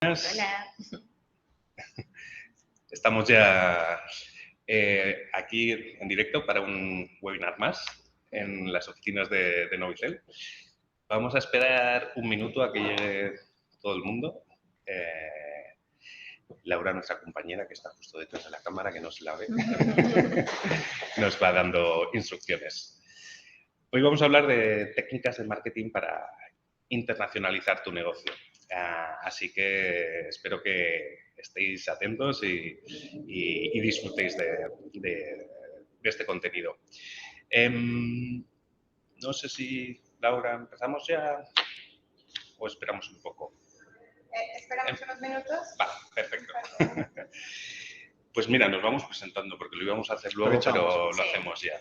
Hola. Estamos ya aquí en directo para un webinar más en las oficinas de Novicel. Vamos a esperar un minuto a que llegue todo el mundo. Laura, nuestra compañera, que está justo detrás de la cámara, que no se la ve, nos va dando instrucciones. Hoy vamos a hablar de técnicas de marketing para internacionalizar tu negocio. Así que espero que estéis atentos y disfrutéis de este contenido. No sé si, Laura, ¿empezamos ya o esperamos un poco? Esperamos unos minutos. Vale, perfecto. Pues mira, nos vamos presentando porque lo íbamos a hacer luego, pero lo hacemos ya.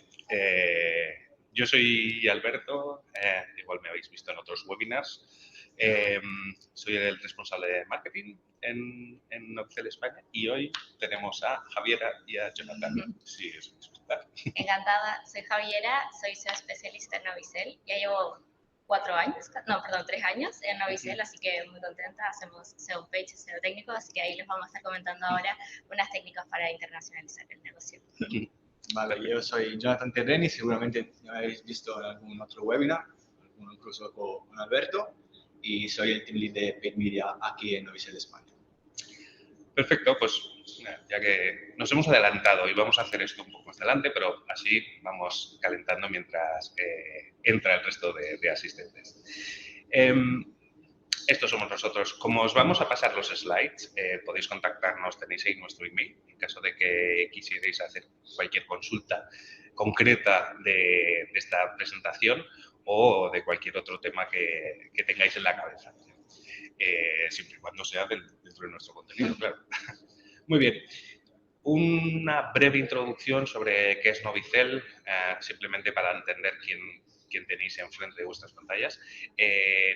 Yo soy Alberto, igual me habéis visto en otros webinars. Soy el responsable de marketing en Novicel España y hoy tenemos a Javiera y a Jonathan. Sí, os presentar. Encantada, soy Javiera, soy SEO especialista en Novicel. Ya llevo 3 años en Novicel, así que muy contenta. Hacemos SEO page, SEO técnico, así que ahí les vamos a estar comentando ahora unas técnicas para internacionalizar el negocio. Vale, yo soy Jonathan Terreni, seguramente me habéis visto en algún otro webinar, incluso con Alberto, y soy el team lead de Paid Media aquí en Novicel España. Perfecto, pues ya que nos hemos adelantado y vamos a hacer esto un poco más adelante, pero así vamos calentando mientras entra el resto de asistentes. Estos somos nosotros. Como os vamos a pasar los slides, podéis contactarnos, tenéis ahí nuestro email, en caso de que quisierais hacer cualquier consulta concreta de esta presentación o de cualquier otro tema que tengáis en la cabeza. Siempre y cuando sea dentro de nuestro contenido, claro. Muy bien. Una breve introducción sobre qué es Novicel, simplemente para entender quién tenéis enfrente de vuestras pantallas.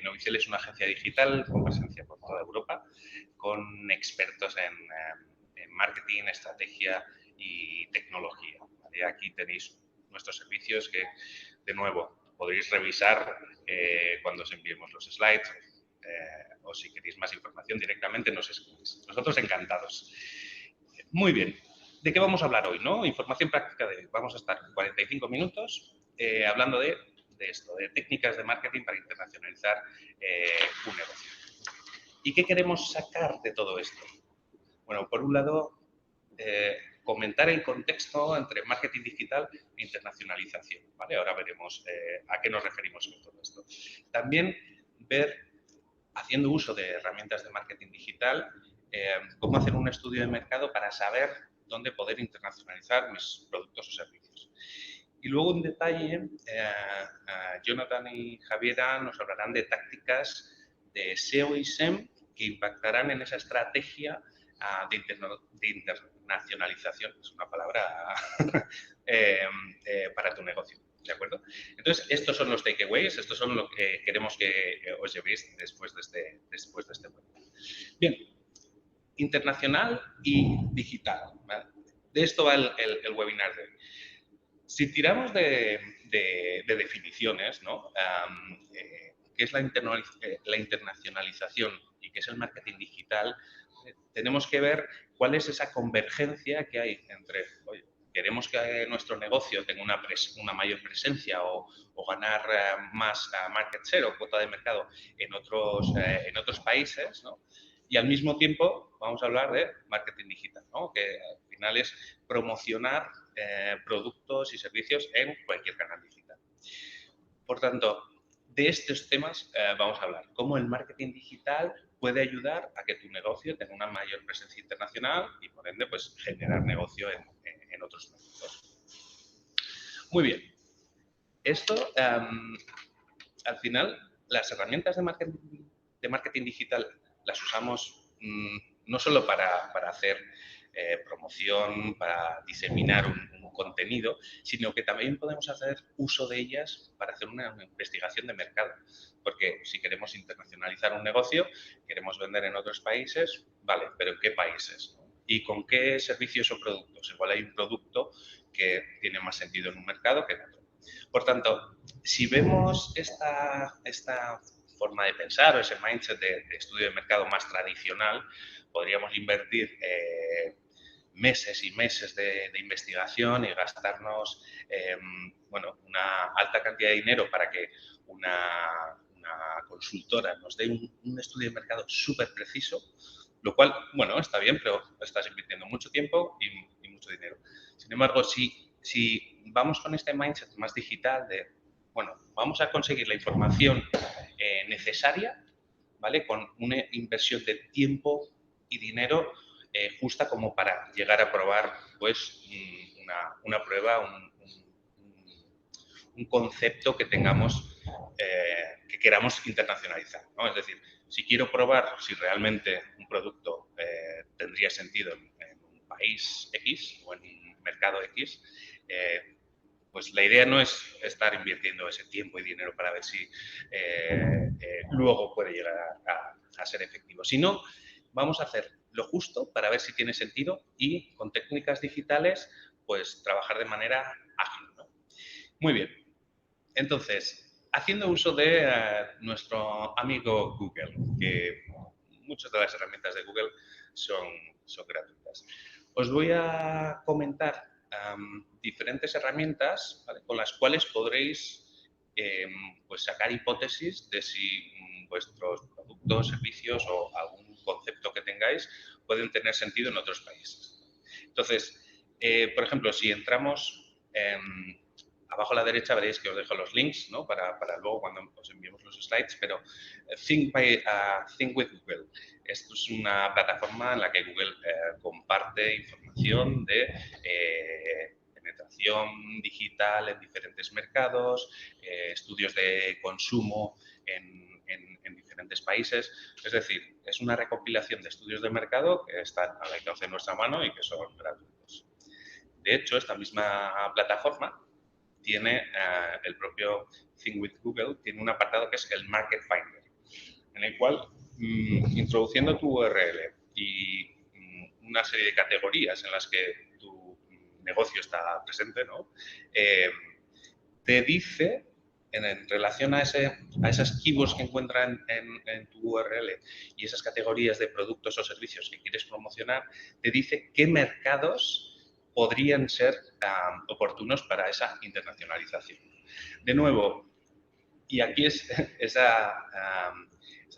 Novicel es una agencia digital con presencia por toda Europa, con expertos en marketing, estrategia y tecnología. ¿Vale? Aquí tenéis nuestros servicios que, de nuevo, podéis revisar cuando os enviemos los slides o si queréis más información directamente nos escribís. Nosotros encantados. Muy bien. ¿De qué vamos a hablar hoy? ¿No? Información práctica de hoy. Vamos a estar 45 minutos hablando de esto, de técnicas de marketing para internacionalizar un negocio. ¿Y qué queremos sacar de todo esto? Bueno, por un lado, comentar el contexto entre marketing digital e internacionalización. ¿Vale? Ahora veremos a qué nos referimos con todo esto. También ver, haciendo uso de herramientas de marketing digital, cómo hacer un estudio de mercado para saber dónde poder internacionalizar mis productos o servicios. Y luego, en detalle, Jonathan y Javiera nos hablarán de tácticas de SEO y SEM que impactarán en esa estrategia de internacionalización, es una palabra, para tu negocio. ¿De acuerdo? Entonces, estos son los takeaways, estos son lo que queremos que os llevéis después de este webinar. Bien, internacional y digital. ¿Vale? De esto va el webinar de hoy. Si tiramos de definiciones, ¿no? ¿Qué es la internacionalización y qué es el marketing digital? Tenemos que ver cuál es esa convergencia que hay entre, oye, queremos que nuestro negocio tenga una mayor presencia o ganar más market share o cuota de mercado en otros países, ¿no? Y al mismo tiempo vamos a hablar de marketing digital, ¿no? Que al final es promocionar productos y servicios en cualquier canal digital. Por tanto, de estos temas vamos a hablar. Cómo el marketing digital puede ayudar a que tu negocio tenga una mayor presencia internacional y, por ende, pues, generar negocio en otros mercados. Muy bien. Esto, al final, las herramientas de marketing digital las usamos no solo para hacer promoción, para diseminar un contenido, sino que también podemos hacer uso de ellas para hacer una investigación de mercado. Porque si queremos internacionalizar un negocio, queremos vender en otros países, vale, pero ¿en qué países? ¿Y con qué servicios o productos? Igual hay un producto que tiene más sentido en un mercado que en otro. Por tanto, si vemos esta forma de pensar o ese mindset de estudio de mercado más tradicional, podríamos invertir meses y meses de investigación y gastarnos bueno, una alta cantidad de dinero para que una consultora nos dé un estudio de mercado súper preciso, lo cual, bueno, está bien, pero estás invirtiendo mucho tiempo y mucho dinero. Sin embargo, si vamos con este mindset más digital de, bueno, vamos a conseguir la información necesaria, ¿vale? Con una inversión de tiempo y dinero justa como para llegar a probar, pues, una prueba, un concepto que tengamos, que queramos internacionalizar, ¿no? Es decir, si quiero probar si realmente un producto tendría sentido en un país X o en un mercado X, pues la idea no es estar invirtiendo ese tiempo y dinero para ver si luego puede llegar a ser efectivo, sino vamos a hacer lo justo para ver si tiene sentido y con técnicas digitales pues trabajar de manera ágil, ¿no? Muy bien. Entonces, haciendo uso de nuestro amigo Google, que muchas de las herramientas de Google son gratuitas. Os voy a comentar diferentes herramientas, ¿vale?, con las cuales podréis pues sacar hipótesis de si vuestros productos, servicios o algún concepto que tengáis pueden tener sentido en otros países. Entonces, por ejemplo, si entramos abajo a la derecha veréis que os dejo los links, ¿no?, para luego cuando os enviemos los slides, pero Think with Google. Esto es una plataforma en la que Google comparte información de penetración digital en diferentes mercados, estudios de consumo en diferentes países. Es decir, es una recopilación de estudios de mercado que están al alcance de nuestra mano y que son gratuitos. De hecho, esta misma plataforma tiene el propio Think with Google, tiene un apartado que es el Market Finder, en el cual, introduciendo tu URL y una serie de categorías en las que tu negocio está presente, ¿no?, te dice, en relación a esas keywords que encuentran en tu URL y esas categorías de productos o servicios que quieres promocionar, te dice qué mercados podrían ser oportunos para esa internacionalización. De nuevo, y aquí es esa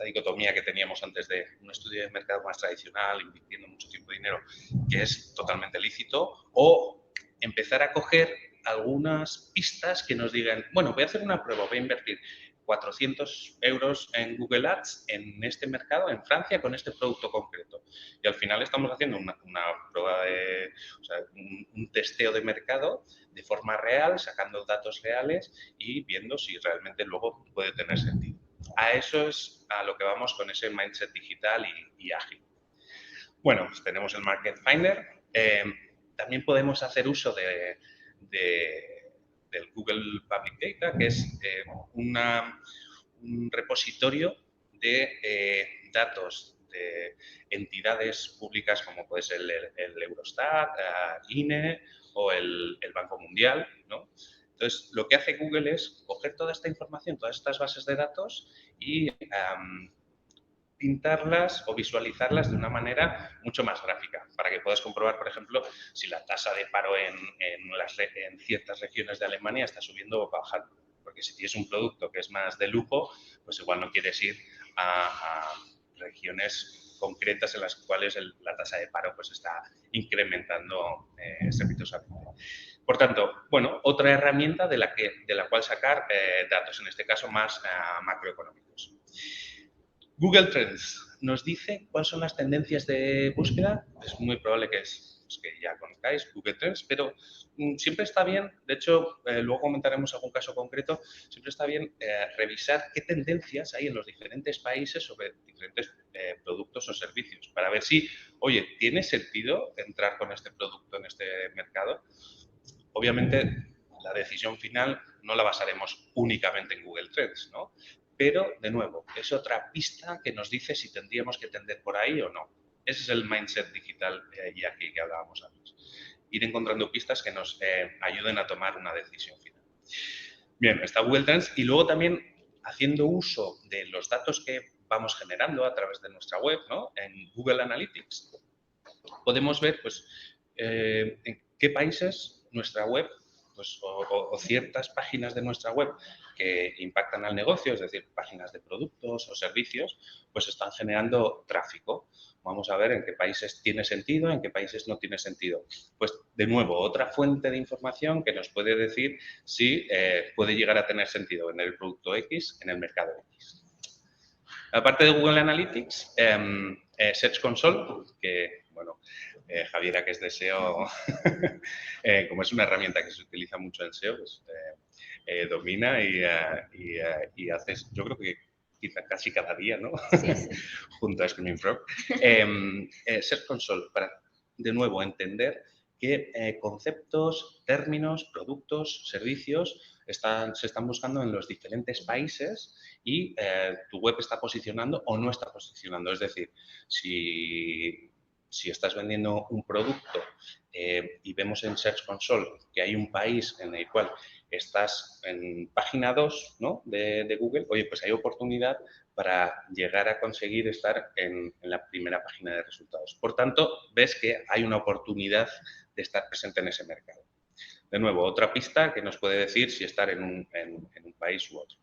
dicotomía que teníamos antes de un estudio de mercado más tradicional, invirtiendo mucho tiempo y dinero, que es totalmente lícito, o empezar a coger algunas pistas que nos digan, bueno, voy a hacer una prueba, voy a invertir 400 euros en Google Ads en este mercado, en Francia, con este producto concreto. Y al final estamos haciendo una prueba o sea, un testeo de mercado de forma real, sacando datos reales y viendo si realmente luego puede tener sentido. A eso es a lo que vamos con ese mindset digital y ágil. Bueno, pues tenemos el Market Finder. También podemos hacer uso del Google Public Data, que es un repositorio de datos de entidades públicas como puede ser el Eurostat, INE o el Banco Mundial, ¿no? Entonces, lo que hace Google es coger toda esta información, todas estas bases de datos y pintarlas o visualizarlas de una manera mucho más gráfica, para que puedas comprobar, por ejemplo, si la tasa de paro en ciertas regiones de Alemania está subiendo o bajando. Porque si tienes un producto que es más de lujo, pues igual no quieres ir a regiones concretas en las cuales la tasa de paro pues está incrementando estrepitosamente. Por tanto, bueno, otra herramienta de la cual sacar datos, en este caso más macroeconómicos. Google Trends nos dice cuáles son las tendencias de búsqueda. Es muy probable que ya conozcáis Google Trends, pero siempre está bien, de hecho, luego comentaremos algún caso concreto, siempre está bien revisar qué tendencias hay en los diferentes países sobre diferentes productos o servicios, para ver si, oye, ¿tiene sentido entrar con este producto en este mercado? Obviamente, la decisión final no la basaremos únicamente en Google Trends, ¿no? Pero, de nuevo, es otra pista que nos dice si tendríamos que tender por ahí o no. Ese es el mindset digital y aquí que hablábamos antes. Ir encontrando pistas que nos ayuden a tomar una decisión final. Bien, está Google Trends y luego también haciendo uso de los datos que vamos generando a través de nuestra web, ¿no? En Google Analytics, podemos ver pues, en qué países nuestra web pues, o ciertas páginas de nuestra web que impactan al negocio, es decir, páginas de productos o servicios, pues están generando tráfico. Vamos a ver en qué países tiene sentido, en qué países no tiene sentido. Pues, de nuevo, otra fuente de información que nos puede decir si puede llegar a tener sentido en el producto X, en el mercado X. Aparte de Google Analytics, Search Console, que, bueno, Javiera, que es de SEO, como es una herramienta que se utiliza mucho en SEO, pues domina y haces, yo creo que quizá casi cada día, ¿no? Sí, sí. Junto a Screaming Frog. Search Console, para, de nuevo, entender qué conceptos, términos, productos, servicios se están buscando en los diferentes países y tu web está posicionando o no está posicionando. Es decir, si estás vendiendo un producto y vemos en Search Console que hay un país en el cual estás en página 2, ¿no? de Google, oye, pues hay oportunidad para llegar a conseguir estar en la primera página de resultados. Por tanto, ves que hay una oportunidad de estar presente en ese mercado. De nuevo, otra pista que nos puede decir si estar en un país u otro.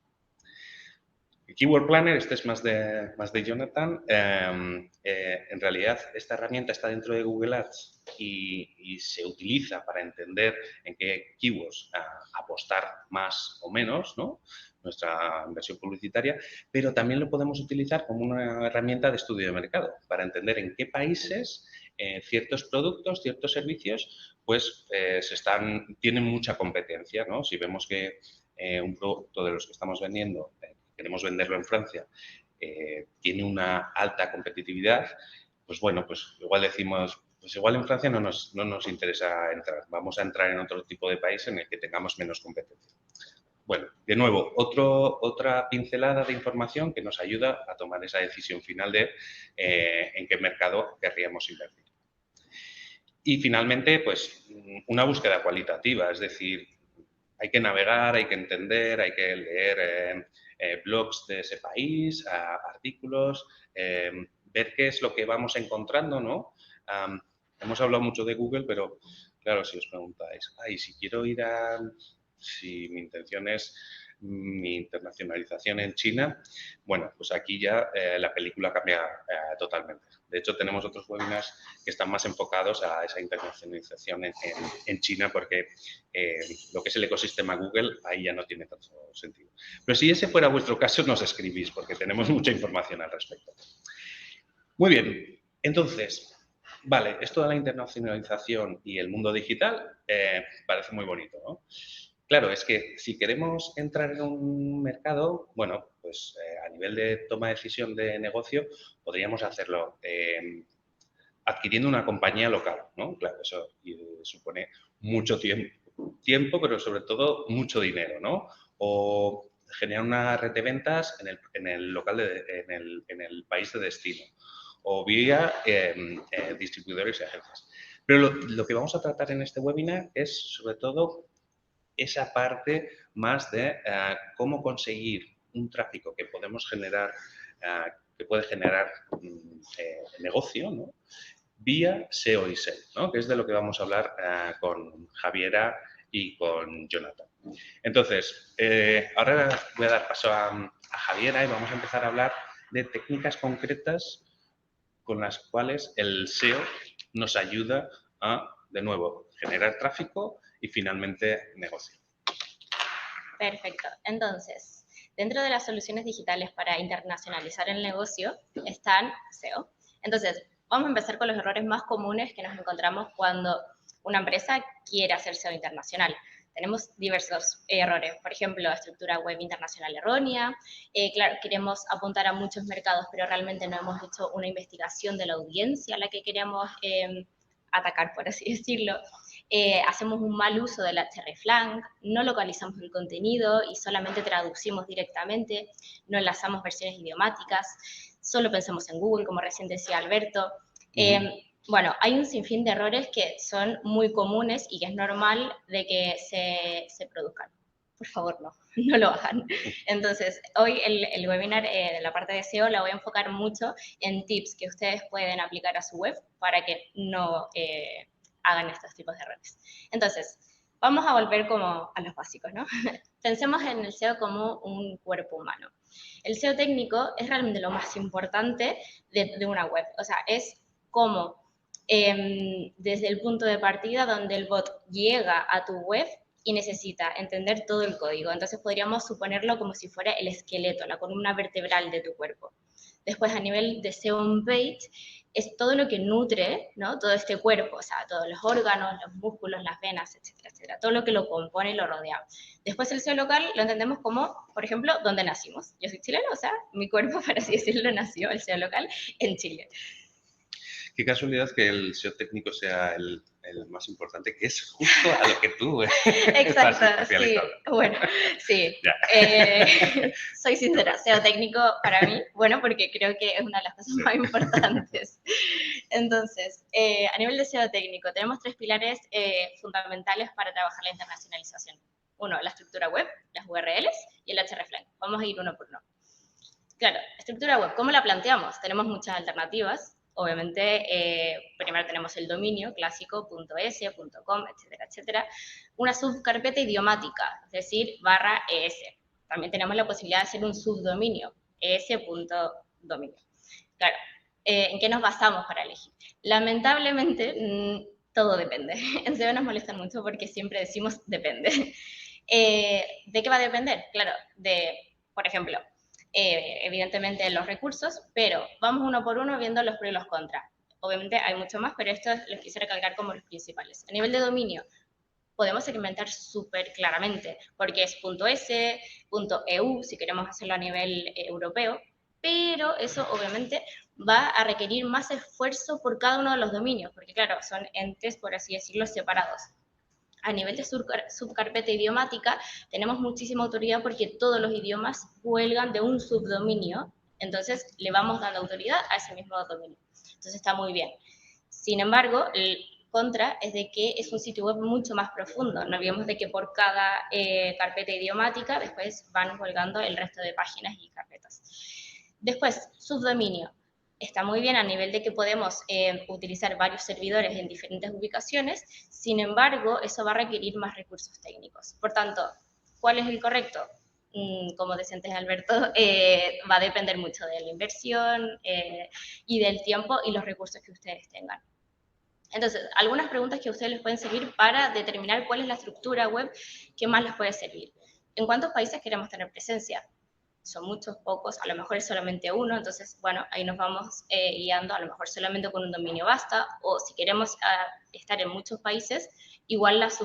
El Keyword Planner, este es más de Jonathan. En realidad, esta herramienta está dentro de Google Ads y se utiliza para entender en qué keywords apostar más o menos, ¿no? Nuestra inversión publicitaria, pero también lo podemos utilizar como una herramienta de estudio de mercado para entender en qué países ciertos productos, ciertos servicios, pues tienen mucha competencia, ¿no? Si vemos que un producto de los que estamos vendiendo queremos venderlo en Francia, tiene una alta competitividad, pues bueno, pues igual decimos, pues igual en Francia no nos interesa entrar, vamos a entrar en otro tipo de país en el que tengamos menos competencia. Bueno, de nuevo, otra pincelada de información que nos ayuda a tomar esa decisión final de en qué mercado querríamos invertir. Y finalmente, pues una búsqueda cualitativa, es decir, hay que navegar, hay que entender, hay que leer blogs de ese país, artículos, ver qué es lo que vamos encontrando, ¿no? Hemos hablado mucho de Google, pero claro, si os preguntáis, si quiero si mi intención es mi internacionalización en China, bueno, pues aquí ya la película cambia totalmente. De hecho, tenemos otros webinars que están más enfocados a esa internacionalización en China porque lo que es el ecosistema Google ahí ya no tiene tanto sentido. Pero si ese fuera vuestro caso, nos escribís porque tenemos mucha información al respecto. Muy bien, entonces, vale, esto de la internacionalización y el mundo digital parece muy bonito, ¿no? Claro, es que si queremos entrar en un mercado, bueno, pues a nivel de toma de decisión de negocio, podríamos hacerlo adquiriendo una compañía local, ¿no? Claro, eso supone mucho tiempo, pero sobre todo mucho dinero, ¿no? O generar una red de ventas en el local, en el país de destino, o vía distribuidores y agencias. Pero lo que vamos a tratar en este webinar es sobre todo esa parte más de cómo conseguir un tráfico que podemos generar, que puede generar negocio, ¿no? Vía SEO y SEM, ¿no? Que es de lo que vamos a hablar con Javiera y con Jonathan. Entonces, ahora voy a dar paso a Javiera y vamos a empezar a hablar de técnicas concretas con las cuales el SEO nos ayuda a, de nuevo, generar tráfico y finalmente negocio. Perfecto. Entonces, dentro de las soluciones digitales para internacionalizar el negocio están SEO. Entonces, vamos a empezar con los errores más comunes que nos encontramos cuando una empresa quiere hacer SEO internacional. Tenemos diversos errores, por ejemplo, estructura web internacional errónea. Claro, queremos apuntar a muchos mercados, pero realmente no hemos hecho una investigación de la audiencia a la que queremos atacar, por así decirlo. Hacemos un mal uso del hreflang, no localizamos el contenido y solamente traducimos directamente, no enlazamos versiones idiomáticas, solo pensamos en Google, como recién decía Alberto. Bueno, hay un sinfín de errores que son muy comunes y que es normal de que se produzcan. por favor no lo hagan. Entonces, hoy el webinar de la parte de SEO la voy a enfocar mucho en tips que ustedes pueden aplicar a su web para que no hagan estos tipos de errores. Entonces, vamos a volver como a los básicos, ¿no? Pensemos en el SEO como un cuerpo humano. El SEO técnico es realmente lo más importante de una web. O sea, es como desde el punto de partida donde el bot llega a tu web y necesita entender todo el código. Entonces podríamos suponerlo como si fuera el esqueleto, la columna vertebral de tu cuerpo. Después, a nivel de SEO on page, es todo lo que nutre, ¿no? Todo este cuerpo, o sea, todos los órganos, los músculos, las venas, etcétera, etcétera. Todo lo que lo compone y lo rodea. Después, el SEO local lo entendemos como, por ejemplo, dónde nacimos. Yo soy chilena, o sea, mi cuerpo, para así decirlo, nació el SEO local en Chile. Qué casualidad que el SEO técnico sea el más importante, que es justo a lo que tú Exacto, estás especializado. sí, bueno, sí. Soy sincera, SEO técnico para mí, bueno, porque creo que es una de las cosas más importantes. Entonces, a nivel de SEO técnico, tenemos 3 pilares fundamentales para trabajar la internacionalización. Uno, la estructura web, las URLs y el hreflang. Vamos a ir uno por uno. Claro, estructura web, ¿cómo la planteamos? Tenemos muchas alternativas. Obviamente, primero tenemos el dominio clásico, .es, .com, etcétera, etcétera. Una subcarpeta idiomática, es decir, /es. También tenemos la posibilidad de hacer un subdominio, es.dominio. Claro, ¿en qué nos basamos para elegir? Lamentablemente, todo depende. En SEO nos molestan mucho porque siempre decimos depende. ¿De qué va a depender? Claro, por ejemplo, evidentemente los recursos, pero vamos uno por uno viendo los pros y los contras. Obviamente hay mucho más, pero estos los quise recalcar como los principales. A nivel de dominio, podemos segmentar súper claramente, porque es .es, .eu, si queremos hacerlo a nivel europeo, pero eso obviamente va a requerir más esfuerzo por cada uno de los dominios, porque claro, son entes, por así decirlo, separados. A nivel de subcarpeta idiomática, tenemos muchísima autoridad porque todos los idiomas cuelgan de un subdominio, entonces le vamos dando autoridad a ese mismo dominio. Entonces está muy bien. Sin embargo, el contra es de que es un sitio web mucho más profundo. No olvidemos de que por cada carpeta idiomática después van colgando el resto de páginas y carpetas. Después, subdominio. Está muy bien a nivel de que podemos utilizar varios servidores en diferentes ubicaciones, sin embargo, eso va a requerir más recursos técnicos. Por tanto, ¿cuál es el correcto? Como decía antes Alberto, va a depender mucho de la inversión y del tiempo y los recursos que ustedes tengan. Entonces, algunas preguntas que a ustedes les pueden servir para determinar cuál es la estructura web que más les puede servir. ¿En cuántos países queremos tener presencia? Son muchos, pocos, a lo mejor es solamente uno, entonces, bueno, ahí nos vamos guiando, a lo mejor solamente con un dominio basta, o si queremos estar en muchos países, igual las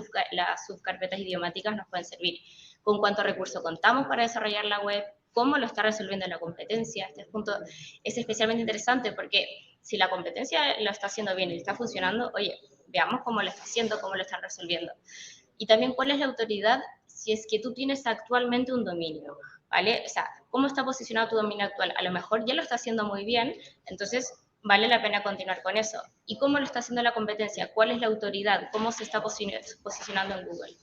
subcarpetas idiomáticas nos pueden servir. ¿Con cuánto recurso contamos para desarrollar la web? ¿Cómo lo está resolviendo la competencia? Este punto es especialmente interesante porque si la competencia lo está haciendo bien y está funcionando, oye, veamos cómo lo está haciendo, cómo lo están resolviendo. Y también cuál es la autoridad si es que tú tienes actualmente un dominio. ¿Vale? O sea, ¿cómo está posicionado tu dominio actual? A lo mejor ya lo está haciendo muy bien, entonces vale la pena continuar con eso. ¿Y cómo lo está haciendo la competencia? ¿Cuál es la autoridad? ¿Cómo se está posicionando en Google?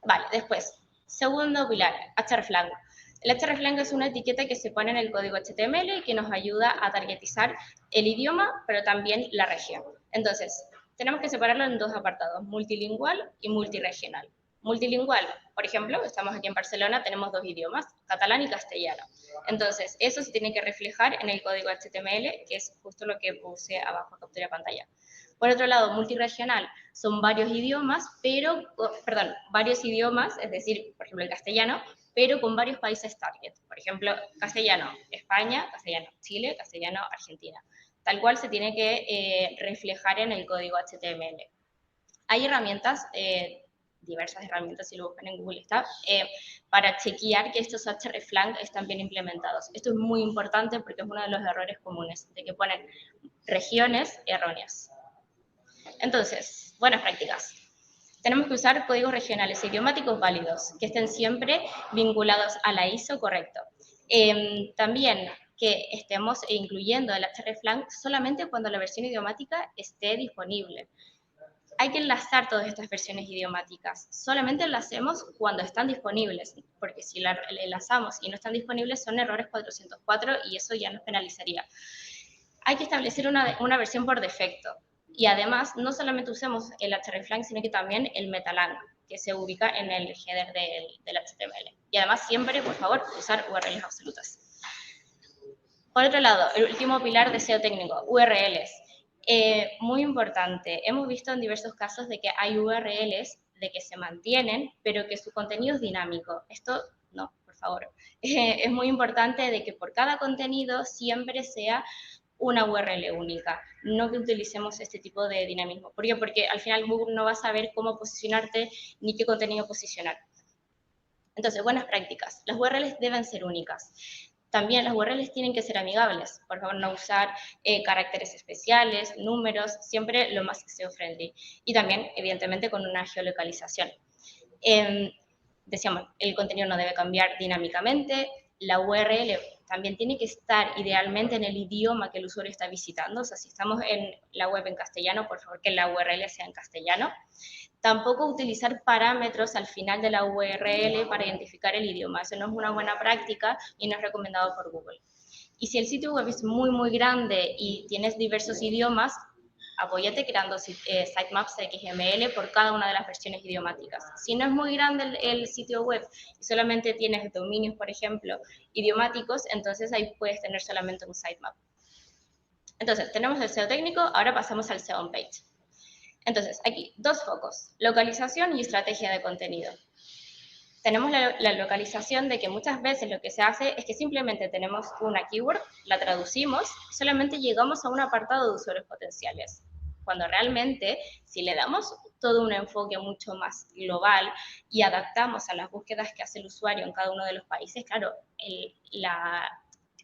Vale, después, segundo pilar, hreflang. El hreflang es una etiqueta que se pone en el código HTML y que nos ayuda a targetizar el idioma, pero también la región. Entonces, tenemos que separarlo en 2 apartados, multilingüal y multiregional. Multilingüal, por ejemplo, estamos aquí en Barcelona, tenemos 2 idiomas, catalán y castellano. Entonces, eso se tiene que reflejar en el código HTML, que es justo lo que puse abajo en captura de pantalla. Por otro lado, multiregional son varios idiomas, varios idiomas, es decir, por ejemplo, el castellano, pero con varios países target. Por ejemplo, castellano España, castellano Chile, castellano Argentina. Tal cual se tiene que reflejar en el código HTML. Hay herramientas, diversas herramientas, si lo buscan en Google está, para chequear que estos hreflang están bien implementados. Esto es muy importante porque es uno de los errores comunes, de que ponen regiones erróneas. Entonces, buenas prácticas. Tenemos que usar códigos regionales e idiomáticos válidos, que estén siempre vinculados a la ISO correcto. También que estemos incluyendo el hreflang solamente cuando la versión idiomática esté disponible. hay que enlazar todas estas versiones idiomáticas. Solamente lo hacemos cuando están disponibles, porque si la enlazamos y no están disponibles son errores 404 y eso ya nos penalizaría. Hay que establecer una versión por defecto. Y además, no solamente usemos el hreflang, sino que también el metalang, que se ubica en el header del HTML. Y además, siempre, por favor, usar URLs absolutas. Por otro lado, el último pilar de SEO técnico, URLs. Muy importante, hemos visto en diversos casos de que hay URLs de que se mantienen, pero que su contenido es dinámico. Esto, no, por favor. Es muy importante de que por cada contenido siempre sea una URL única, no que utilicemos este tipo de dinamismo. ¿Por qué? Porque al final Google no va a saber cómo posicionarte ni qué contenido posicionar. Entonces, buenas prácticas. Las URLs deben ser únicas. También las URLs tienen que ser amigables. Por favor, no usar caracteres especiales, números, siempre lo más SEO-friendly. Y también, evidentemente, con una geolocalización. Decíamos, el contenido no debe cambiar dinámicamente. La URL también tiene que estar idealmente en el idioma que el usuario está visitando. O sea, si estamos en la web en castellano, por favor que la URL sea en castellano. Tampoco utilizar parámetros al final de la URL para identificar el idioma. Eso no es una buena práctica y no es recomendado por Google. Y si el sitio web es muy, muy grande y tienes diversos idiomas, apóyate creando sitemaps XML por cada una de las versiones idiomáticas. Si no es muy grande el sitio web y solamente tienes dominios, por ejemplo, idiomáticos, entonces ahí puedes tener solamente un sitemap. Entonces, tenemos el SEO técnico, ahora pasamos al SEO on-page. Entonces, aquí, dos focos, localización y estrategia de contenido. Tenemos la localización de que muchas veces lo que se hace es que simplemente tenemos una keyword, la traducimos, solamente llegamos a un apartado de usuarios potenciales. Cuando realmente, si le damos todo un enfoque mucho más global y adaptamos a las búsquedas que hace el usuario en cada uno de los países, claro,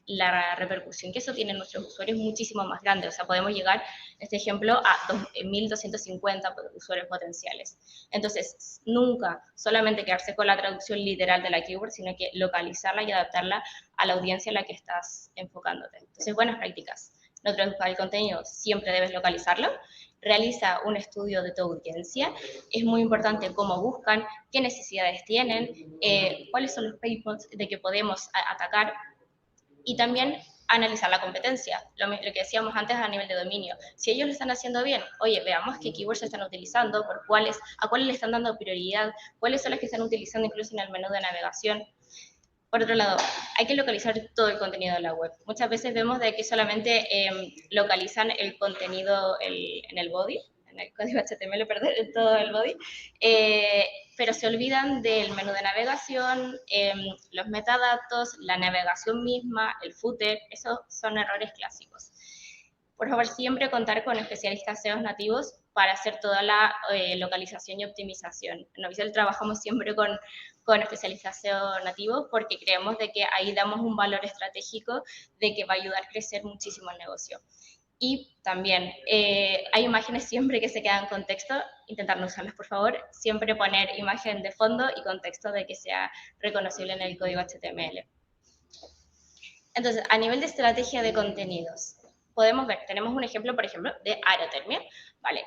la repercusión que eso tiene en nuestros usuarios es muchísimo más grande. O sea, podemos llegar, en este ejemplo, a 1.250 usuarios potenciales. Entonces, nunca solamente quedarse con la traducción literal de la keyword, sino que localizarla y adaptarla a la audiencia a la que estás enfocándote. Entonces, buenas prácticas. No traduzcas el contenido, siempre debes localizarlo. Realiza un estudio de tu audiencia. Es muy importante cómo buscan, qué necesidades tienen, cuáles son los pain points de que podemos atacar. Y también analizar la competencia, lo que decíamos antes a nivel de dominio. Si ellos lo están haciendo bien, oye, veamos qué keywords se están utilizando, a cuáles le están dando prioridad, cuáles son las que están utilizando incluso en el menú de navegación. Por otro lado, hay que localizar todo el contenido de la web. Muchas veces vemos de que solamente localizan el contenido en el body, en el código HTML, perdón, todo el body, pero se olvidan del menú de navegación, los metadatos, la navegación misma, el footer. Esos son errores clásicos. Por favor, siempre contar con especialistas SEO nativos para hacer toda la localización y optimización. En Novicel trabajamos siempre con especialistas SEO nativos porque creemos de que ahí damos un valor estratégico de que va a ayudar a crecer muchísimo el negocio. Y también hay imágenes siempre que se quedan en contexto, intentar no usarlas, por favor. Siempre poner imagen de fondo y contexto de que sea reconocible en el código HTML. Entonces, a nivel de estrategia de contenidos, podemos ver, tenemos un ejemplo, por ejemplo, de aerotermia, ¿vale?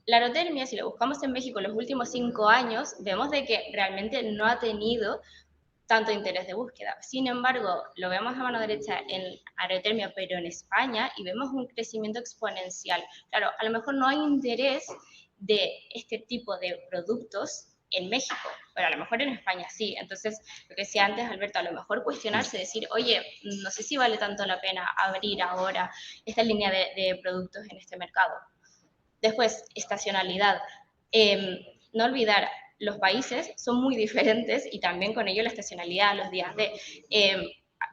La aerotermia, si lo buscamos en México en los últimos 5 años, vemos de que realmente no ha tenido tanto interés de búsqueda. Sin embargo, lo vemos a mano derecha en aerotermia, pero en España, y vemos un crecimiento exponencial. Claro, a lo mejor no hay interés de este tipo de productos en México, pero a lo mejor en España sí. Entonces, lo que decía antes, Alberto, a lo mejor cuestionarse, decir, oye, no sé si vale tanto la pena abrir ahora esta línea de productos en este mercado. Después, estacionalidad. No olvidar, los países son muy diferentes y también con ello la estacionalidad, los días de...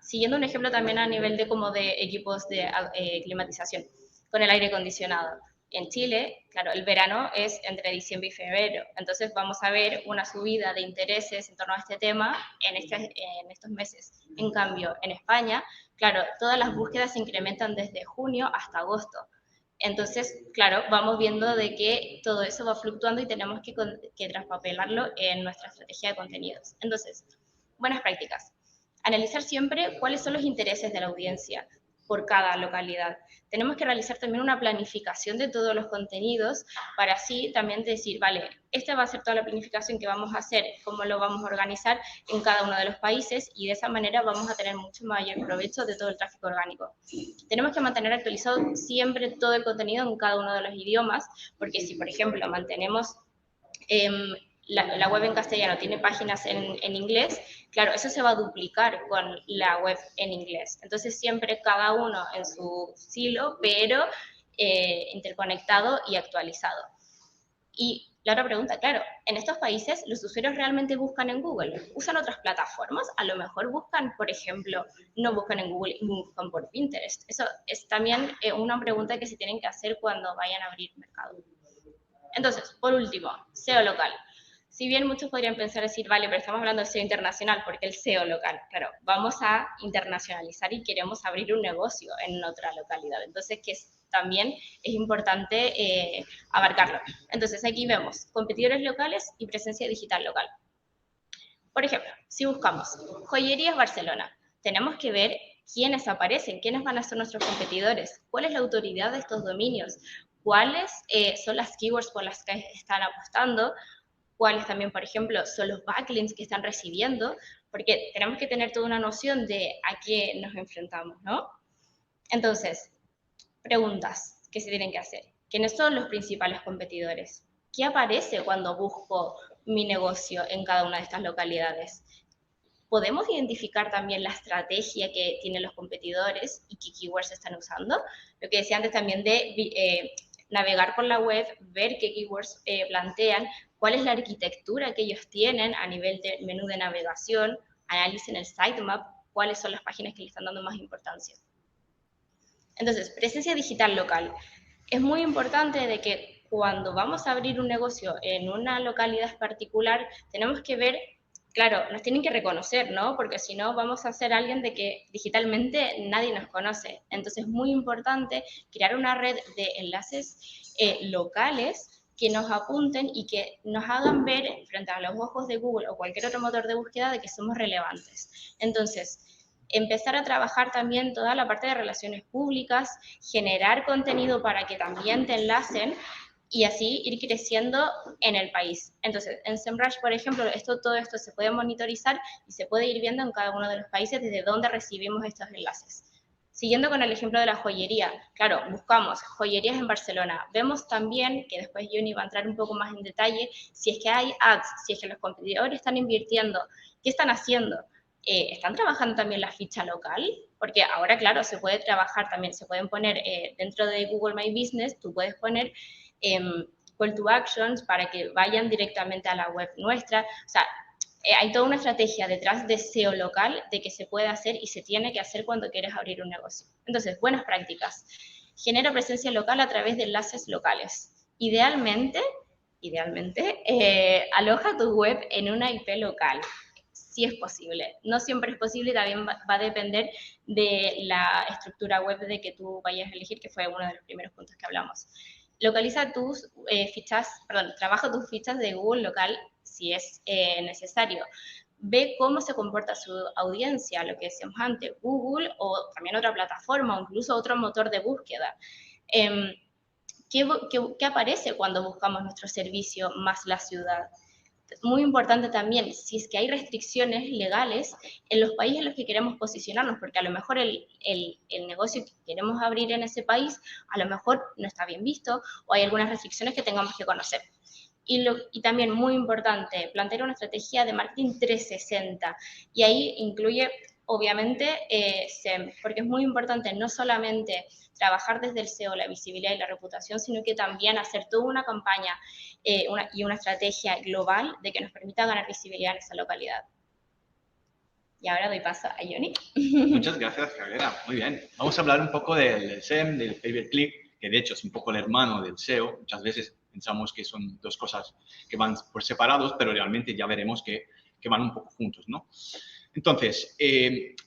siguiendo un ejemplo también a nivel de como de equipos de climatización, con el aire acondicionado. En Chile, claro, el verano es entre diciembre y febrero, entonces vamos a ver una subida de intereses en torno a este tema en estos meses. En cambio, en España, claro, todas las búsquedas se incrementan desde junio hasta agosto. Entonces, claro, vamos viendo de que todo eso va fluctuando y tenemos que traspapelarlo en nuestra estrategia de contenidos. Entonces, buenas prácticas. Analizar siempre cuáles son los intereses de la audiencia. por cada localidad. Tenemos que realizar también una planificación de todos los contenidos para así también decir, vale, esta va a ser toda la planificación que vamos a hacer, cómo lo vamos a organizar en cada uno de los países y de esa manera vamos a tener mucho mayor provecho de todo el tráfico orgánico. Tenemos que mantener actualizado siempre todo el contenido en cada uno de los idiomas, porque si, por ejemplo, mantenemos la web en castellano tiene páginas en inglés, claro, eso se va a duplicar con la web en inglés. Entonces, siempre cada uno en su silo, pero interconectado y actualizado. Y la otra pregunta, claro, en estos países los usuarios realmente buscan en Google, usan otras plataformas, a lo mejor buscan, por ejemplo, no buscan en Google, buscan por Pinterest. Eso es también una pregunta que se tienen que hacer cuando vayan a abrir mercado. Entonces, por último, SEO local. Si bien muchos podrían pensar decir, vale, pero estamos hablando de SEO internacional, porque el SEO local, claro, vamos a internacionalizar y queremos abrir un negocio en otra localidad. Entonces, también es importante abarcarlo. Entonces, aquí vemos competidores locales y presencia digital local. Por ejemplo, si buscamos joyerías Barcelona, tenemos que ver quiénes aparecen, quiénes van a ser nuestros competidores, cuál es la autoridad de estos dominios, cuáles son las keywords por las que están apostando, cuáles también, por ejemplo, son los backlinks que están recibiendo, porque tenemos que tener toda una noción de a qué nos enfrentamos, ¿no? Entonces, preguntas que se tienen que hacer. ¿Quiénes son los principales competidores? ¿Qué aparece cuando busco mi negocio en cada una de estas localidades? ¿Podemos identificar también la estrategia que tienen los competidores y qué keywords están usando? Lo que decía antes también de navegar por la web, ver qué keywords plantean, cuál es la arquitectura que ellos tienen a nivel de menú de navegación, analicen el sitemap, cuáles son las páginas que le están dando más importancia. Entonces, presencia digital local. Es muy importante de que cuando vamos a abrir un negocio en una localidad particular, tenemos que ver, claro, nos tienen que reconocer, ¿no? Porque si no, vamos a ser alguien de que digitalmente nadie nos conoce. Entonces, es muy importante crear una red de enlaces locales que nos apunten y que nos hagan ver frente a los ojos de Google o cualquier otro motor de búsqueda de que somos relevantes. Entonces, empezar a trabajar también toda la parte de relaciones públicas, generar contenido para que también te enlacen y así ir creciendo en el país. Entonces, en SEMrush, por ejemplo, todo esto se puede monitorizar y se puede ir viendo en cada uno de los países desde dónde recibimos estos enlaces. Siguiendo con el ejemplo de la joyería, claro, buscamos joyerías en Barcelona. Vemos también, que después Johnny va a entrar un poco más en detalle, si es que hay ads, si es que los competidores están invirtiendo, ¿qué están haciendo? ¿Están trabajando también la ficha local? Porque ahora, claro, se puede trabajar también, se pueden poner dentro de Google My Business, tú puedes poner call to actions para que vayan directamente a la web nuestra. O sea, hay toda una estrategia detrás de SEO local de que se puede hacer y se tiene que hacer cuando quieres abrir un negocio. Entonces, buenas prácticas. Genera presencia local a través de enlaces locales. Idealmente, aloja tu web en una IP local. Si es posible. No siempre es posible, también va a depender de la estructura web de que tú vayas a elegir, que fue uno de los primeros puntos que hablamos. Localiza tus trabaja tus fichas de Google local si es necesario. Ve cómo se comporta su audiencia, lo que decíamos antes, Google o también otra plataforma o incluso otro motor de búsqueda. ¿Qué aparece cuando buscamos nuestro servicio más la ciudad? Muy importante también, si es que hay restricciones legales en los países en los que queremos posicionarnos, porque a lo mejor el negocio que queremos abrir en ese país, a lo mejor no está bien visto o hay algunas restricciones que tengamos que conocer. Y también, muy importante, plantear una estrategia de marketing 360 y ahí incluye, obviamente, SEM, porque es muy importante no solamente trabajar desde el SEO, la visibilidad y la reputación, sino que también hacer toda una campaña y una estrategia global de que nos permita ganar visibilidad en esa localidad. Y ahora doy paso a Johnny. Muchas gracias, Javiera. Muy bien. Vamos a hablar un poco del SEM, del pay-per-click, que de hecho es un poco el hermano del SEO. Muchas veces pensamos que son dos cosas que van por separados, pero realmente ya veremos que van un poco juntos, ¿no? Entonces,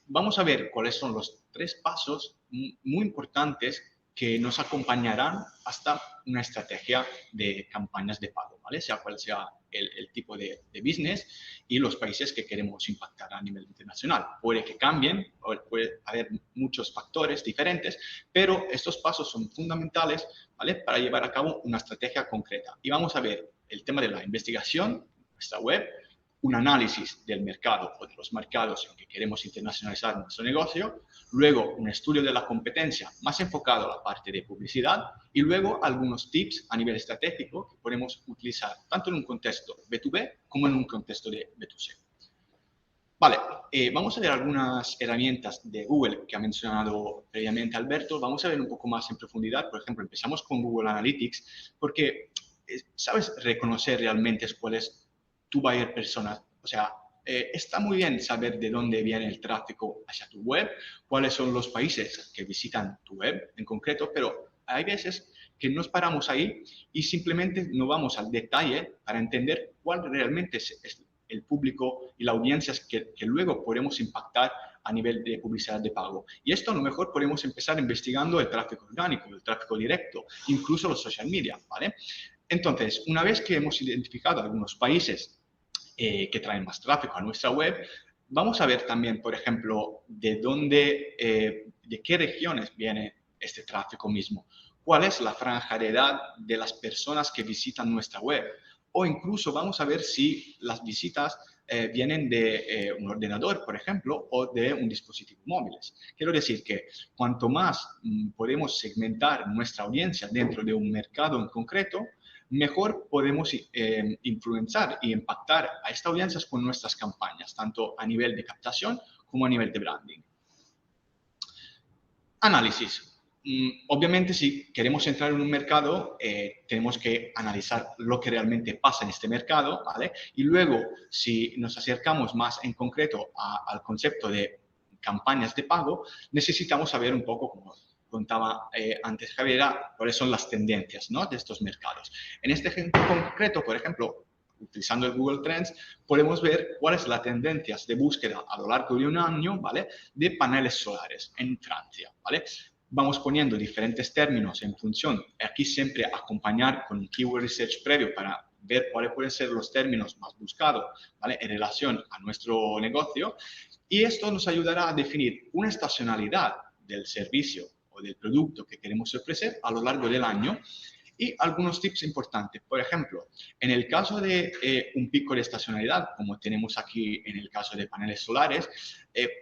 vamos a ver cuáles son los 3 pasos muy importantes que nos acompañarán hasta una estrategia de campañas de pago, ¿vale? Sea cual sea el tipo de business y los países que queremos impactar a nivel internacional. Puede que cambien, puede haber muchos factores diferentes, pero estos pasos son fundamentales, ¿vale? Para llevar a cabo una estrategia concreta. Y vamos a ver el tema de la investigación, nuestra web, un análisis del mercado o de los mercados en que queremos internacionalizar nuestro negocio, luego un estudio de la competencia más enfocado a la parte de publicidad y luego algunos tips a nivel estratégico que podemos utilizar tanto en un contexto B2B como en un contexto de B2C. Vale, vamos a ver algunas herramientas de Google que ha mencionado previamente Alberto. Vamos a ver un poco más en profundidad. Por ejemplo, empezamos con Google Analytics porque sabes reconocer realmente cuál es tu buyer persona. O sea, está muy bien saber de dónde viene el tráfico hacia tu web, cuáles son los países que visitan tu web en concreto, pero hay veces que nos paramos ahí y simplemente no vamos al detalle para entender cuál realmente es el público y la audiencia que luego podemos impactar a nivel de publicidad de pago. Y esto a lo mejor podemos empezar investigando el tráfico orgánico, el tráfico directo, incluso los social media, ¿vale? Entonces, una vez que hemos identificado algunos países que traen más tráfico a nuestra web, vamos a ver también, por ejemplo, de qué regiones viene este tráfico mismo, cuál es la franja de edad de las personas que visitan nuestra web, o incluso vamos a ver si las visitas vienen de un ordenador, por ejemplo, o de un dispositivo móvil. Quiero decir que cuanto más podemos segmentar nuestra audiencia dentro de un mercado en concreto, mejor podemos influenciar y impactar a esta audiencia con nuestras campañas, tanto a nivel de captación como a nivel de branding. Análisis. Obviamente, si queremos entrar en un mercado, tenemos que analizar lo que realmente pasa en este mercado, ¿vale? Y luego, si nos acercamos más en concreto al concepto de campañas de pago, necesitamos saber un poco, como contaba antes Javiera, cuáles son las tendencias, ¿no?, de estos mercados. En este ejemplo concreto, por ejemplo, utilizando el Google Trends, podemos ver cuáles son las tendencias de búsqueda a lo largo de un año, ¿vale?, de paneles solares en Francia, ¿vale? Vamos poniendo diferentes términos en función, aquí siempre acompañar con un keyword research previo para ver cuáles pueden ser los términos más buscados, ¿vale?, en relación a nuestro negocio, y esto nos ayudará a definir una estacionalidad del servicio o del producto que queremos ofrecer a lo largo del año. Y algunos tips importantes. Por ejemplo, en el caso de un pico de estacionalidad, como tenemos aquí en el caso de paneles solares,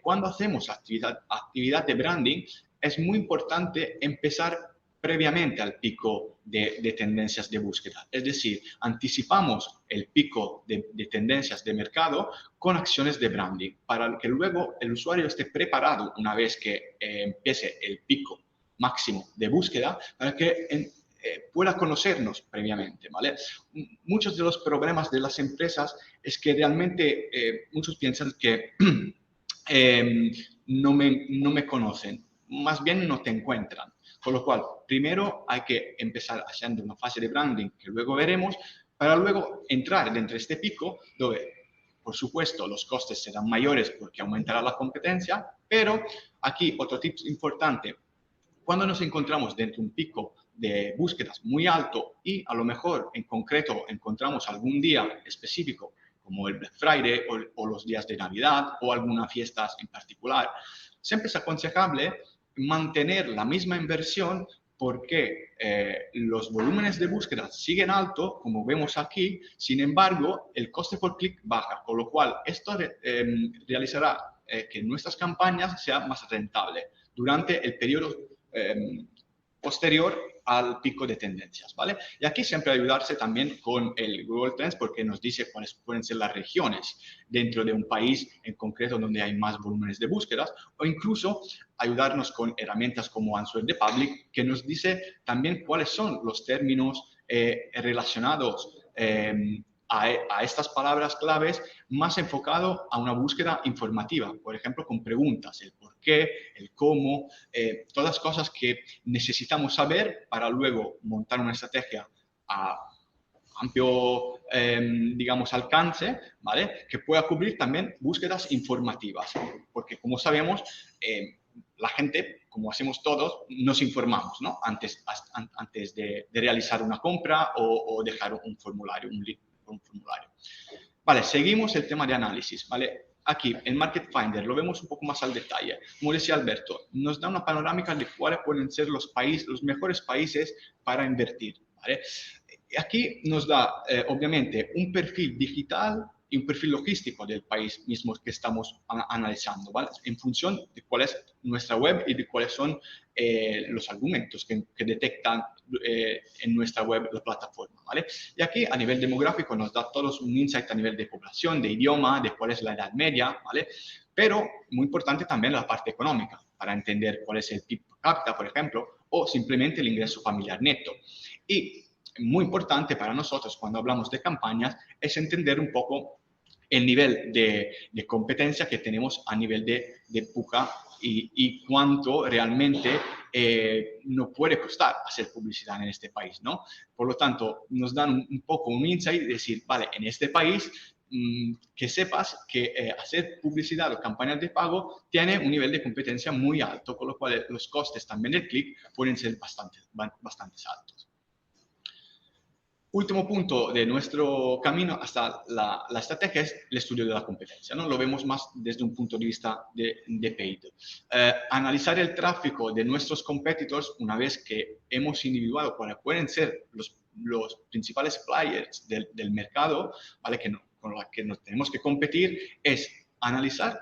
cuando hacemos actividad de branding, es muy importante empezar previamente al pico de tendencias de búsqueda. Es decir, anticipamos el pico de tendencias de mercado con acciones de branding para que luego el usuario esté preparado una vez que empiece el pico máximo de búsqueda para que pueda conocernos previamente, ¿vale? Muchos de los problemas de las empresas es que realmente muchos piensan que no me conocen, más bien no te encuentran. Con lo cual, primero hay que empezar haciendo una fase de branding que luego veremos, para luego entrar dentro de este pico donde, por supuesto, los costes serán mayores porque aumentará la competencia, pero aquí otro tip importante: cuando nos encontramos dentro de un pico de búsquedas muy alto y a lo mejor en concreto encontramos algún día específico como el Black Friday o los días de Navidad o algunas fiestas en particular, siempre es aconsejable mantener la misma inversión porque los volúmenes de búsqueda siguen alto, como vemos aquí. Sin embargo, el coste por clic baja, con lo cual esto realizará que nuestras campañas sean más rentables durante el periodo posterior al pico de tendencias, ¿vale? Y aquí siempre ayudarse también con el Google Trends porque nos dice cuáles pueden ser las regiones dentro de un país en concreto donde hay más volúmenes de búsquedas, o incluso ayudarnos con herramientas como Answer the Public, que nos dice también cuáles son los términos relacionados a estas palabras claves, más enfocado a una búsqueda informativa, por ejemplo, con preguntas, el por qué, el cómo, todas cosas que necesitamos saber para luego montar una estrategia a amplio, digamos, alcance, ¿vale?, que pueda cubrir también búsquedas informativas, porque como sabemos, la gente como hacemos todos, nos informamos, ¿no? Antes de realizar una compra o dejar un formulario, un link por un formulario. Vale, seguimos el tema de análisis, ¿vale? Aquí, en Market Finder, lo vemos un poco más al detalle. Como decía Alberto, nos da una panorámica de cuáles pueden ser los mejores países para invertir, ¿vale? Aquí nos da, obviamente, un perfil digital y un perfil logístico del país mismo que estamos analizando, ¿vale? En función de cuál es nuestra web y de cuáles son los argumentos que detectan en nuestra web la plataforma, ¿vale? Y aquí a nivel demográfico nos da todos un insight a nivel de población, de idioma, de cuál es la edad media, ¿vale? Pero muy importante también la parte económica, para entender cuál es el PIB per cápita, por ejemplo, o simplemente el ingreso familiar neto. Y muy importante para nosotros cuando hablamos de campañas es entender un poco el nivel de competencia que tenemos a nivel de puja y cuánto realmente nos puede costar hacer publicidad en este país, ¿no? Por lo tanto, nos dan un poco un insight de decir, vale, en este país que sepas que hacer publicidad o campañas de pago tiene un nivel de competencia muy alto, con lo cual los costes también del clic pueden ser bastante altos. Último punto de nuestro camino hasta la estrategia es el estudio de la competencia, ¿no? Lo vemos más desde un punto de vista de paid. Analizar el tráfico de nuestros competitors una vez que hemos individuado cuáles pueden ser los principales players del mercado, ¿vale? Con los que nos tenemos que competir, es analizar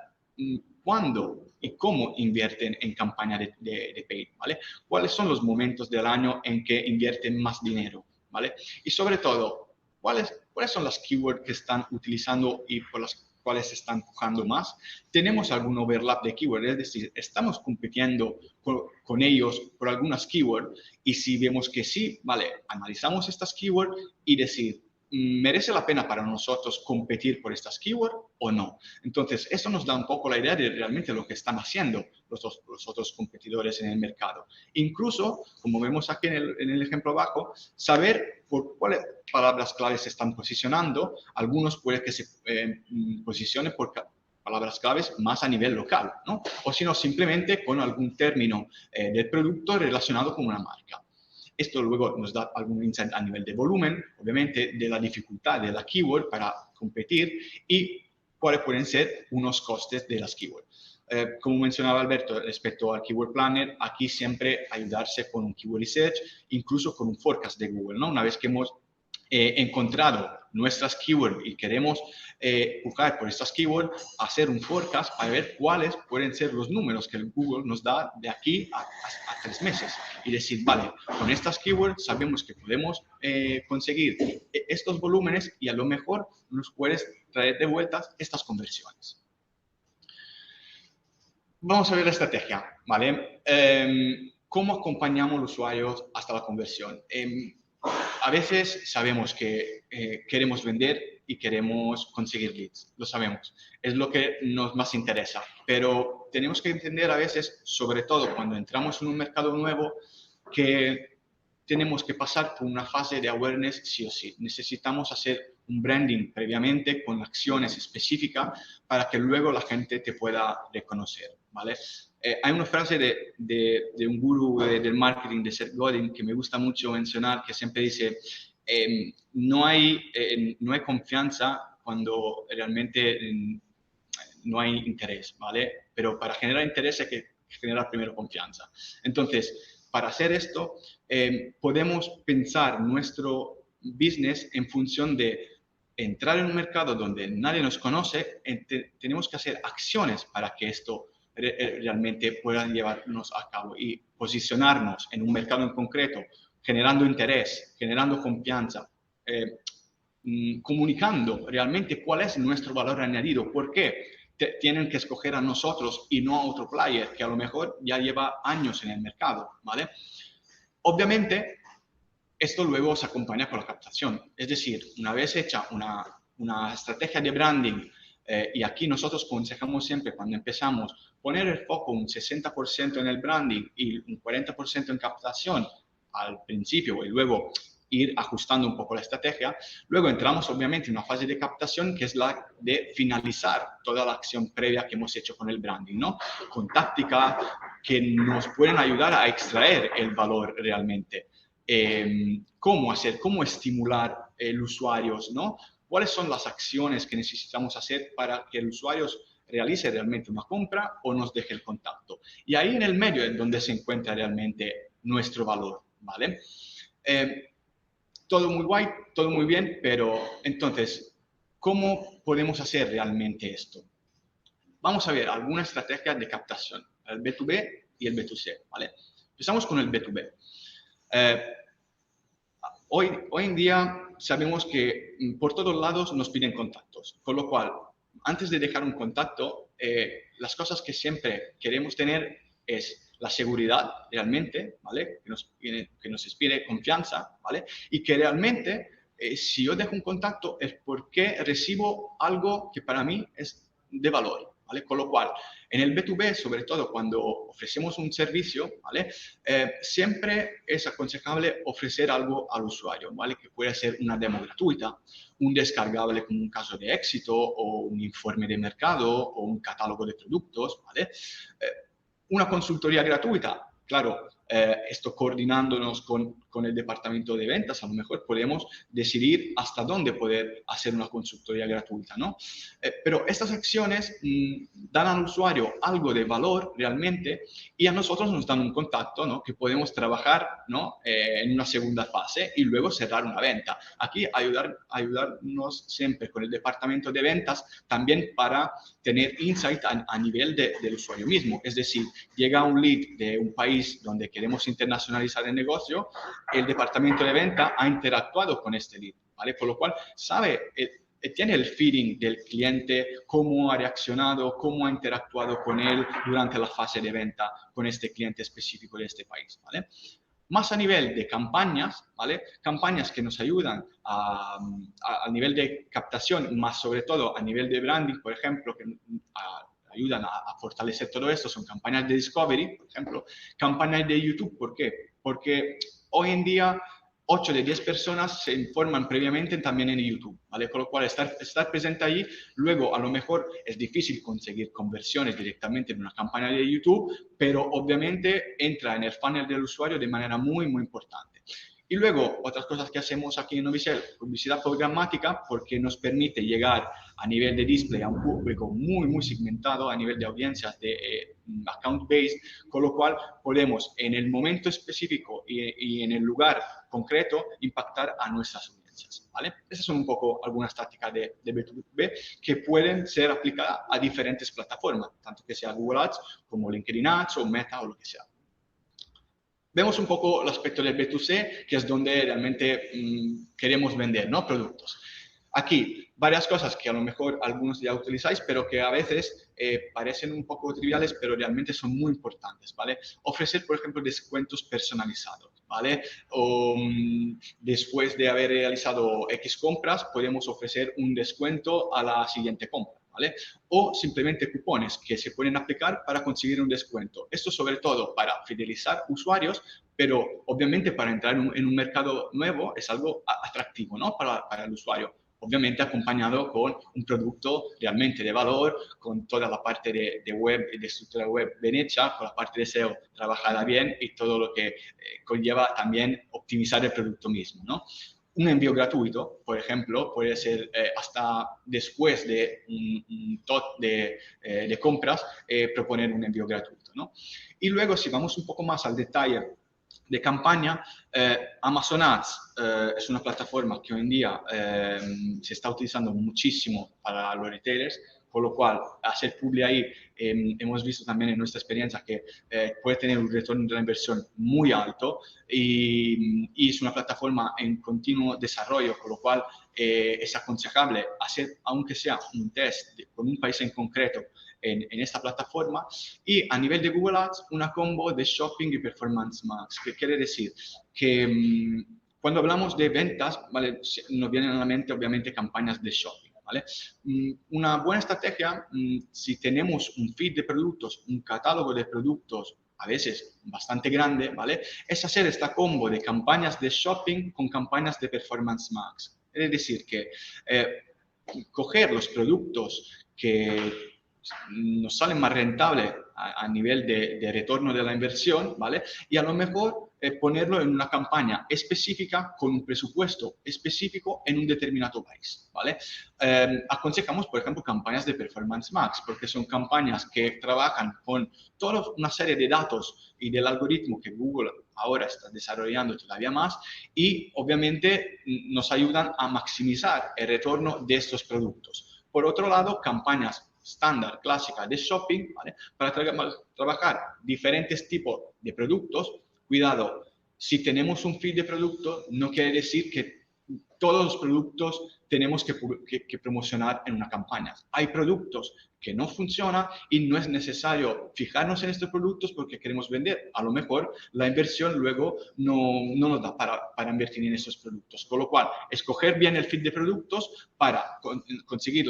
cuándo y cómo invierten en campaña de paid, ¿vale? ¿Cuáles son los momentos del año en que invierten más dinero? ¿Vale? Y sobre todo, ¿cuáles son las keywords que están utilizando y por las cuales se están empujando más? ¿Tenemos algún overlap de keywords? Es decir, ¿estamos compitiendo con ellos por algunas keywords? Y si vemos que sí, vale, analizamos estas keywords y decir, ¿merece la pena para nosotros competir por estas keywords o no? Entonces, eso nos da un poco la idea de realmente lo que están haciendo los otros competidores en el mercado. Incluso, como vemos aquí en el ejemplo abajo, saber por cuáles palabras claves se están posicionando. Algunos puede que se posicionen por palabras claves más a nivel local, ¿no? O si no, simplemente con algún término del producto relacionado con una marca. Esto luego nos da algún insight a nivel de volumen, obviamente de la dificultad de la keyword para competir y cuáles pueden ser unos costes de las keywords. Como mencionaba Alberto respecto al Keyword Planner, aquí siempre ayudarse con un Keyword Research, incluso con un forecast de Google, ¿no? Una vez que hemos encontrado nuestras keywords y queremos buscar por estas keywords, hacer un forecast para ver cuáles pueden ser los números que Google nos da de aquí a 3 meses. Y decir, vale, con estas keywords sabemos que podemos conseguir estos volúmenes y a lo mejor nos puedes traer de vueltas estas conversiones. Vamos a ver la estrategia, ¿vale? ¿Cómo acompañamos a los usuarios hasta la conversión? A veces sabemos que queremos vender y queremos conseguir leads, lo sabemos, es lo que nos más interesa, pero tenemos que entender a veces, sobre todo cuando entramos en un mercado nuevo, que tenemos que pasar por una fase de awareness sí o sí. Necesitamos hacer un branding previamente con acciones específicas para que luego la gente te pueda reconocer, ¿vale? Hay una frase de un gurú del marketing, de Seth Godin, que me gusta mucho mencionar, que siempre dice, no hay confianza cuando realmente no hay interés, ¿vale? Pero para generar interés hay que generar primero confianza. Entonces, para hacer esto, podemos pensar nuestro business en función de entrar en un mercado donde nadie nos conoce, tenemos que hacer acciones para que esto realmente pueda llevarnos a cabo y posicionarnos en un mercado en concreto, generando interés, generando confianza, comunicando realmente cuál es nuestro valor añadido, por qué tienen que escoger a nosotros y no a otro player que a lo mejor ya lleva años en el mercado, ¿vale? Obviamente, esto luego se acompaña con la captación, es decir, una vez hecha una estrategia de branding, y aquí nosotros aconsejamos siempre cuando empezamos poner el foco un 60% en el branding y un 40% en captación al principio y luego ir ajustando un poco la estrategia. Luego entramos obviamente en una fase de captación que es la de finalizar toda la acción previa que hemos hecho con el branding, ¿no? Con táctica que nos pueden ayudar a extraer el valor realmente. Cómo hacer, cómo estimular el usuario, ¿no? ¿Cuáles son las acciones que necesitamos hacer para que el usuario realice realmente una compra o nos deje el contacto? Y ahí en el medio es donde se encuentra realmente nuestro valor, ¿vale? Todo muy guay, todo muy bien, pero entonces, ¿cómo podemos hacer realmente esto? Vamos a ver algunas estrategias de captación, el B2B y el B2C, ¿vale? Empezamos con el B2B. Hoy en día sabemos que por todos lados nos piden contactos, con lo cual, antes de dejar un contacto, las cosas que siempre queremos tener es la seguridad realmente, ¿vale? Que nos inspire confianza, ¿vale? Y que realmente, si yo dejo un contacto es porque recibo algo que para mí es de valor, ¿vale? Con lo cual, en el B2B, sobre todo cuando ofrecemos un servicio, ¿vale? Siempre es aconsejable ofrecer algo al usuario, ¿vale? Que puede ser una demo gratuita, un descargable con un caso de éxito o un informe de mercado o un catálogo de productos, ¿vale? Una consultoría gratuita, claro, esto coordinándonos con el departamento de ventas, a lo mejor podemos decidir hasta dónde poder hacer una consultoría gratuita, ¿no? Pero estas acciones dan al usuario algo de valor realmente y a nosotros nos dan un contacto, ¿no? Que podemos trabajar, ¿no? En una segunda fase y luego cerrar una venta. Aquí ayudarnos siempre con el departamento de ventas también para tener insight a nivel del usuario mismo. Es decir, llega un lead de un país donde queremos internacionalizar el negocio, el departamento de venta ha interactuado con este lead, ¿vale? Con lo cual sabe, tiene el feeling del cliente, cómo ha reaccionado, cómo ha interactuado con él durante la fase de venta con este cliente específico de este país, ¿vale? Más a nivel de campañas, ¿vale? Campañas que nos ayudan a nivel de captación, más sobre todo a nivel de branding, por ejemplo, que ayudan a fortalecer todo esto, son campañas de discovery, por ejemplo, campañas de YouTube. ¿Por qué? Porque hoy en día 8 de 10 personas se informan previamente también en YouTube, ¿vale? Con lo cual estar presente allí, luego a lo mejor es difícil conseguir conversiones directamente en una campaña de YouTube, pero obviamente entra en el funnel del usuario de manera muy, muy importante. Y luego, otras cosas que hacemos aquí en Novicel, publicidad programática, porque nos permite llegar a nivel de display a un público muy, muy segmentado, a nivel de audiencias de account-based, con lo cual podemos en el momento específico y en el lugar concreto impactar a nuestras audiencias, ¿vale? Esas son un poco algunas tácticas de B2B que pueden ser aplicadas a diferentes plataformas, tanto que sea Google Ads como LinkedIn Ads o Meta o lo que sea. Vemos un poco el aspecto del B2C, que es donde realmente queremos vender, ¿no? Productos. Aquí, varias cosas que a lo mejor algunos ya utilizáis, pero que a veces parecen un poco triviales, pero realmente son muy importantes, ¿vale? Ofrecer, por ejemplo, descuentos personalizados, ¿vale? O después de haber realizado X compras, podemos ofrecer un descuento a la siguiente compra, ¿vale? O simplemente cupones que se pueden aplicar para conseguir un descuento. Esto sobre todo para fidelizar usuarios, pero obviamente para entrar en un mercado nuevo es algo atractivo, ¿no? Para el usuario. Obviamente acompañado con un producto realmente de valor, con toda la parte de web y de estructura web bien hecha, con la parte de SEO trabajada bien y todo lo que conlleva también optimizar el producto mismo, ¿no? Un envío gratuito, por ejemplo, puede ser hasta después de un tot de compras, proponer un envío gratuito, ¿no? Y luego, si vamos un poco más al detalle de campaña, Amazon Ads es una plataforma que hoy en día se está utilizando muchísimo para los retailers, con lo cual hacer publi ahí hemos visto también en nuestra experiencia que puede tener un retorno de la inversión muy alto y es una plataforma en continuo desarrollo, con lo cual es aconsejable hacer, aunque sea un test con un país en concreto, en esta plataforma. Y a nivel de Google Ads, una combo de Shopping y Performance Max, que quiere decir que cuando hablamos de ventas, ¿vale? Nos vienen a la mente obviamente campañas de shopping, ¿vale? Una buena estrategia, si tenemos un feed de productos, un catálogo de productos a veces bastante grande, ¿vale? Es hacer esta combo de campañas de shopping con campañas de Performance Max. Es decir, que coger los productos que nos salen más rentables a nivel de retorno de la inversión, ¿vale? Y a lo mejor ponerlo en una campaña específica con un presupuesto específico en un determinado país, ¿vale? Aconsejamos, por ejemplo, campañas de Performance Max, porque son campañas que trabajan con toda una serie de datos y del algoritmo que Google ahora está desarrollando todavía más y obviamente nos ayudan a maximizar el retorno de estos productos. Por otro lado, campañas estándar, clásica de shopping, ¿vale? Para trabajar diferentes tipos de productos. Cuidado, si tenemos un feed de productos, no quiere decir que todos los productos tenemos que promocionar en una campaña. Hay productos que no funcionan y no es necesario fijarnos en estos productos porque queremos vender. A lo mejor la inversión luego no nos da para invertir en esos productos. Con lo cual, escoger bien el feed de productos para conseguir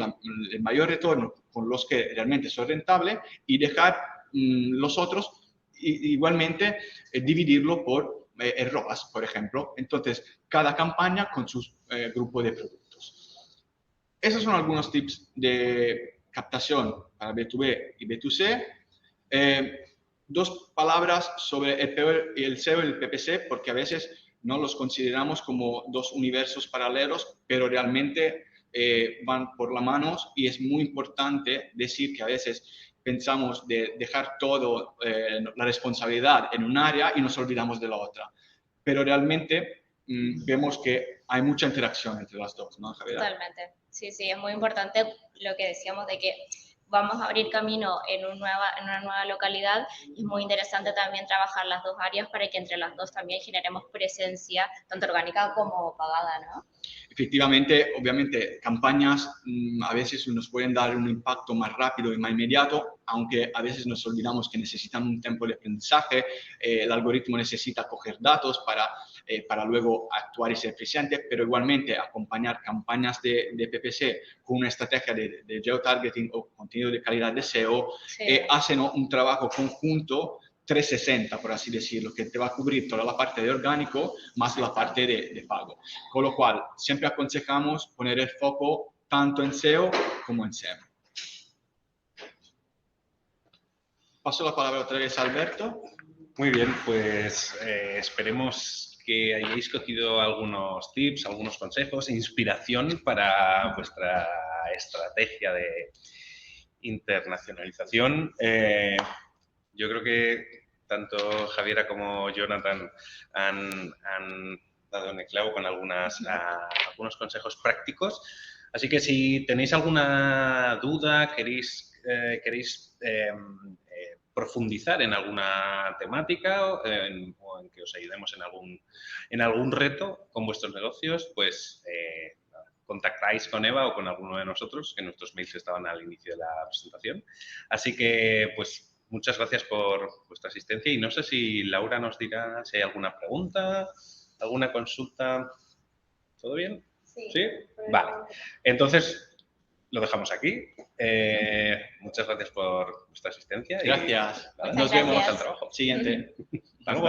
el mayor retorno con los que realmente son rentables y dejar los otros igualmente dividirlo por ROAS, por ejemplo. Entonces, cada campaña con su grupo de productos. Esos son algunos tips de captación para B2B y B2C. Dos palabras sobre el SEO y el PPC, porque a veces no los consideramos como dos universos paralelos, pero realmente van por la mano y es muy importante decir que a veces pensamos de dejar todo la responsabilidad en un área y nos olvidamos de la otra. Pero realmente vemos que hay mucha interacción entre las dos, ¿no, Javier? Totalmente. Sí, sí, es muy importante lo que decíamos de que vamos a abrir camino en una nueva localidad. Es muy interesante también trabajar las dos áreas para que entre las dos también generemos presencia, tanto orgánica como pagada, ¿no? Efectivamente, obviamente, campañas a veces nos pueden dar un impacto más rápido y más inmediato, aunque a veces nos olvidamos que necesitan un tiempo de aprendizaje, el algoritmo necesita coger datos para luego actuar y ser eficiente, pero igualmente acompañar campañas de PPC con una estrategia de geotargeting o contenido de calidad de SEO, Sí. hacen un trabajo conjunto 360, por así decirlo, que te va a cubrir toda la parte de orgánico más la parte de pago. Con lo cual, siempre aconsejamos poner el foco tanto en SEO como en SEM. Paso la palabra otra vez a Alberto. Muy bien, pues esperemos que hayáis cogido algunos tips, algunos consejos, inspiración para vuestra estrategia de internacionalización. Yo creo que tanto Javiera como Jonathan han dado en el clavo con algunos consejos prácticos. Así que si tenéis alguna duda, queréis profundizar en alguna temática o en que os ayudemos en algún reto con vuestros negocios, pues contactáis con Eva o con alguno de nosotros, que nuestros mails estaban al inicio de la presentación. Así que, pues, muchas gracias por vuestra asistencia y no sé si Laura nos dirá si hay alguna pregunta, alguna consulta. ¿Todo bien? Sí. ¿Sí? Vale. Entonces, lo dejamos aquí. Muchas gracias por vuestra asistencia. Gracias. Y, Nos vemos gracias. al trabajo. Siguiente. Hasta luego.